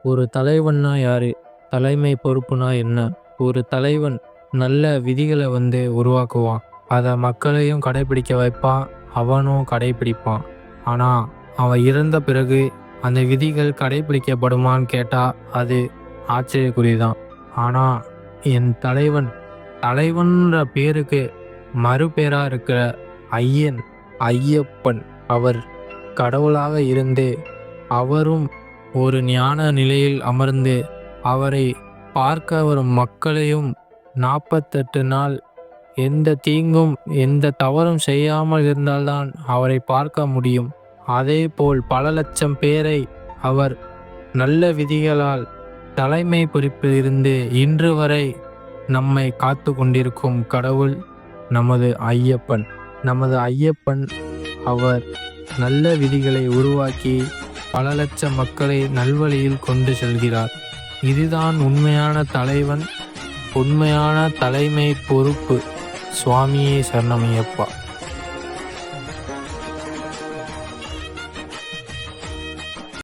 ஒரு தலைவன்னா யாரு? தலைமை பொறுப்புனா என்ன? ஒரு தலைவன் நல்ல விதிகள உருவாக்குவான். அத மக்களையும் கடைபிடிக்க வைப்பான். அவனும் கடைபிடிப்பான். ஆனா, அவன் இறந்த பிறகு அந்த விதிகள் கடைபிடிக்கப்படுமான்னு கேட்டா, அது ஆச்சரியக்குறிதான். ஆனா, என் தலைவன் தலைவன்ற பேருக்கு மறுபேரா இருக்கிற ஐயன், ஐயப்பன் அவர் கடவுளாக இருந்து, அவரும் ஒரு ஞான நிலையில் அமர்ந்து, அவரை பார்க்க வரும் மக்களையும் 48 நாள் எந்த தீங்கும், எந்த தவறும் செய்யாமல் இருந்தால்தான் அவரை பார்க்க முடியும். அதேபோல் பல லட்சம் பேரை அவர் நல்ல விதிகளால் தலைமை பொறுப்பில் இருந்து இன்று வரை நம்மை காத்து கொண்டிருக்கும் கடவுள் நமது ஐயப்பன். நமது ஐயப்பன் அவர் நல்ல விதிகளை உருவாக்கி பல லட்சம் மக்களை நல்வழியில் கொண்டு செல்கிறார். இதுதான் உண்மையான தலைவன், உண்மையான தலைமை பொறுப்பு. சுவாமியே சரணமையப்பா.